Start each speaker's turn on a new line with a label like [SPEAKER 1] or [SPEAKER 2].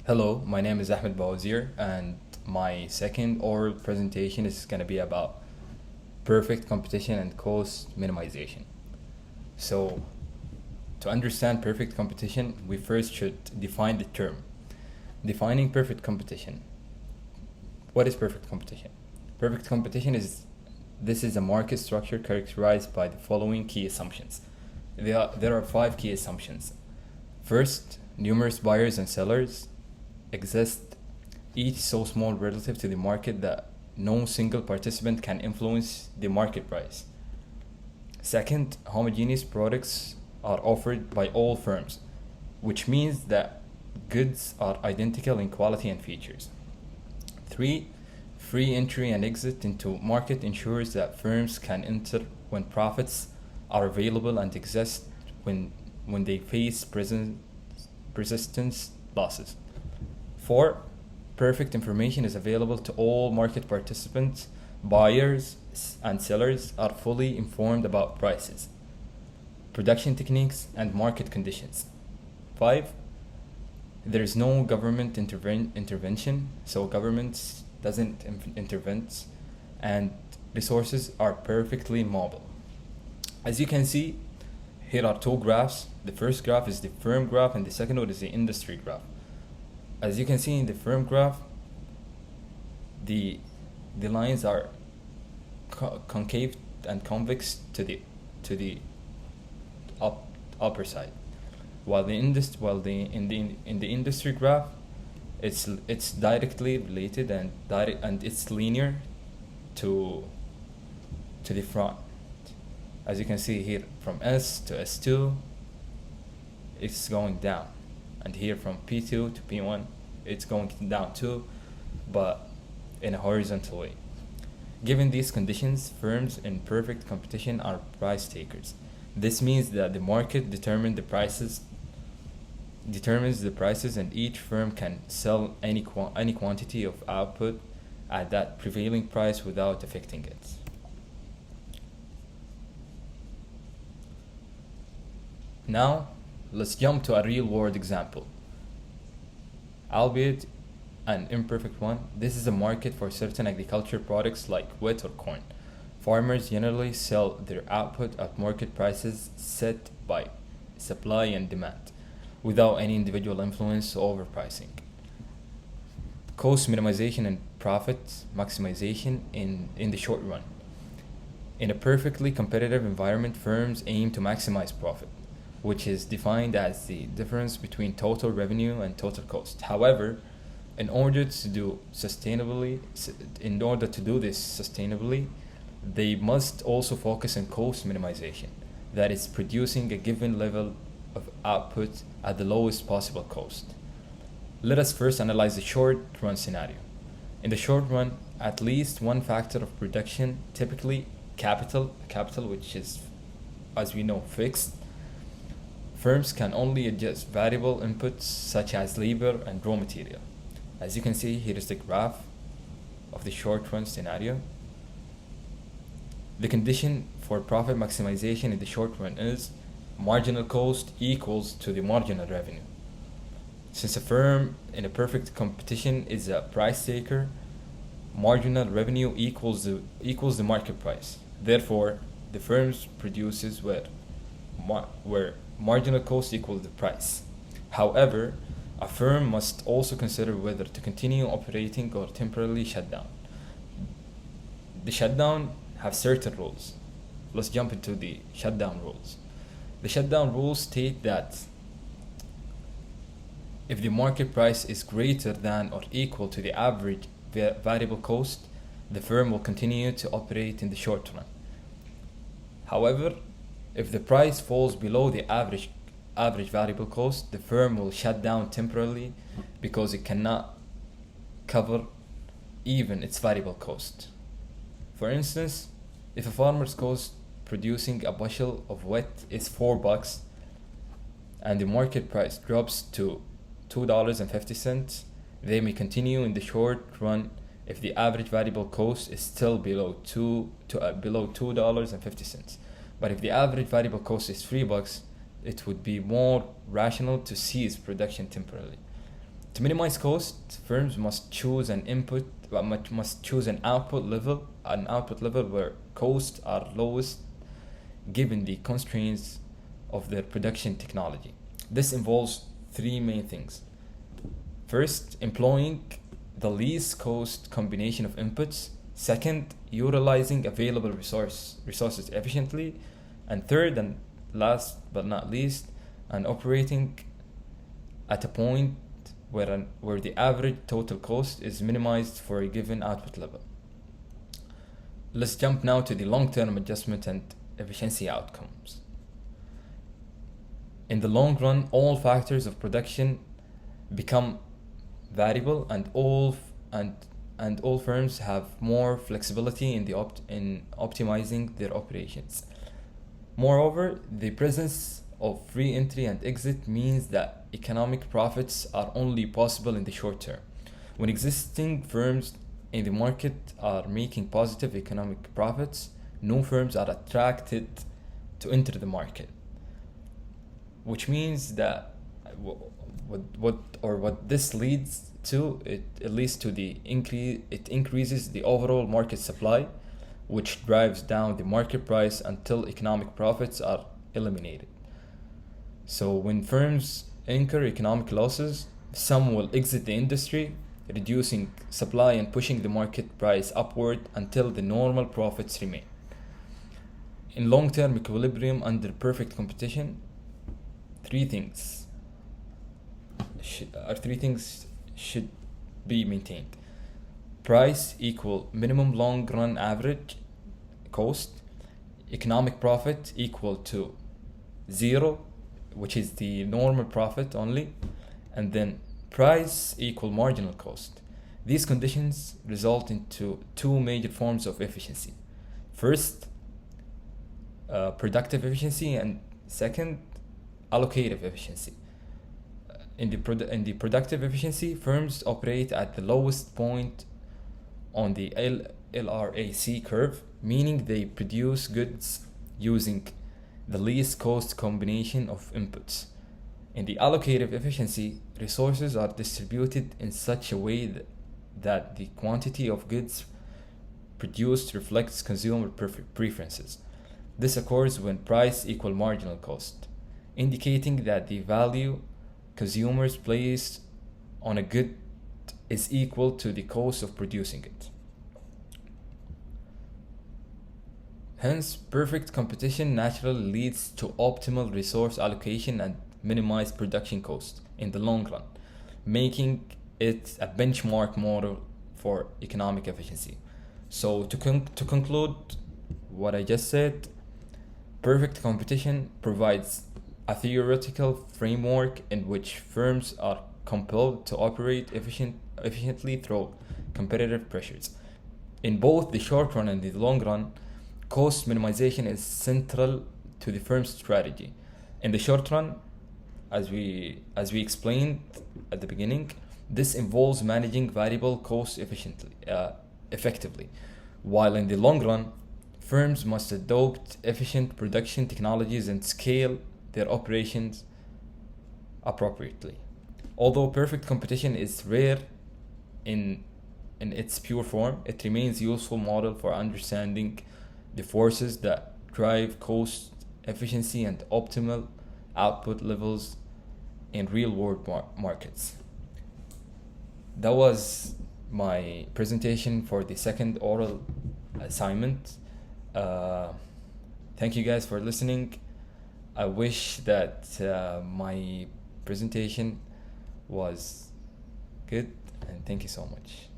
[SPEAKER 1] Hello, my name is Ahmed Bawazir, and my second oral presentation is going to be about perfect competition and cost minimization. So, to understand perfect competition, we first should define the term. Defining perfect competition. What is perfect competition? Perfect competition is a market structure characterized by the following key assumptions. There are five key assumptions. First, numerous buyers and sellers exist, each so small relative to the market that no single participant can influence the market price. Second, homogeneous products are offered by all firms, which means that goods are identical in quality and features. Three, free entry and exit into market ensures that firms can enter when profits are available and exist when they face persistence losses. Four, perfect information is available to all market participants. Buyers and sellers are fully informed about prices, production techniques, and market conditions. Five, there is no government intervention, so government doesn't intervene, and resources are perfectly mobile. As you can see, here are two graphs. The first graph is the firm graph, and the second one is the industry graph. As you can see in the firm graph, the lines are concave and convex to the upper side, while in the industry graph, it's directly related and it's linear to the front. As you can see here, from S to S2, it's going down, and here from P2 to P1, it's going down too, but in a horizontal way. Given these conditions, firms in perfect competition are price takers. This means that the market determines the prices, and each firm can sell any quantity of output at that prevailing price without affecting it. Now, let's jump to a real-world example. Albeit an imperfect one, this is a market for certain agriculture products like wheat or corn. Farmers generally sell their output at market prices set by supply and demand, without any individual influence over pricing. Cost minimization and profit maximization in the short run. In a perfectly competitive environment, firms aim to maximize profit, which is defined as the difference between total revenue and total cost. However, in order to do this sustainably, they must also focus on cost minimization, that is, producing a given level of output at the lowest possible cost. Let us first analyze the short run scenario. In the short run, at least one factor of production, typically capital, which is, as we know, fixed. Firms can only adjust variable inputs such as labor and raw material. As you can see, here is the graph of the short run scenario. The condition for profit maximization in the short run is marginal cost equals to the marginal revenue. Since a firm in a perfect competition is a price taker, marginal revenue equals the market price. Therefore, the firm produces where marginal cost equals the price. However, a firm must also consider whether to continue operating or temporarily shut down. The shutdown have certain rules. Let's jump into the shutdown rules. The shutdown rules state that if the market price is greater than or equal to the average variable cost, the firm will continue to operate in the short run. However, if the price falls below the average variable cost, the firm will shut down temporarily because it cannot cover even its variable cost. For instance, if a farmer's cost producing a bushel of wheat is $4 and the market price drops to $2.50, they may continue in the short run if the average variable cost is still below $2.50. But if the average variable cost is $3, it would be more rational to cease production temporarily. To minimize cost, firms must choose an must choose an output level where costs are lowest given the constraints of their production technology. This involves three main things. First, employing the least cost combination of inputs. Second, utilizing available resources efficiently. And third, and last but not least, and operating at a point where the average total cost is minimized for a given output level. Let's jump now to the long-term adjustment and efficiency outcomes. In the long run, all factors of production become variable, and all firms have more flexibility in optimizing their operations. Moreover, the presence of free entry and exit means that economic profits are only possible in the short term. When existing firms in the market are making positive economic profits, new firms are attracted to enter the market, which means that what this leads to, it leads to it increases the overall market supply, which drives down the market price until economic profits are eliminated. So when firms incur economic losses, some will exit the industry, reducing supply and pushing the market price upward until the normal profits remain. In long-term equilibrium under perfect competition, three things should be maintained. Price equal minimum long-run average cost, economic profit equal to zero, which is the normal profit only, and then price equal marginal cost. These conditions result into two major forms of efficiency. First, productive efficiency, and second, allocative efficiency. In the productive efficiency, firms operate at the lowest point on the LRAC curve, meaning they produce goods using the least cost combination of inputs. In the allocative efficiency, resources are distributed in such a way that the quantity of goods produced reflects consumer preferences. This occurs when price equal marginal cost, indicating that the value consumers place on a good is equal to the cost of producing it. Hence, perfect competition naturally leads to optimal resource allocation and minimized production cost in the long run, making it a benchmark model for economic efficiency. So to conclude what I just said, perfect competition provides a theoretical framework in which firms are compelled to operate efficiently through competitive pressures. In both the short run and the long run, cost minimization is central to the firm's strategy. In the short run, as we explained at the beginning, this involves managing variable costs effectively, while in the long run, firms must adopt efficient production technologies and scale their operations appropriately. Although perfect competition is rare in its pure form, it remains a useful model for understanding the forces that drive cost efficiency and optimal output levels in real-world markets. That was my presentation for the second oral assignment. Thank you guys for listening. I wish that my presentation was good, and thank you so much.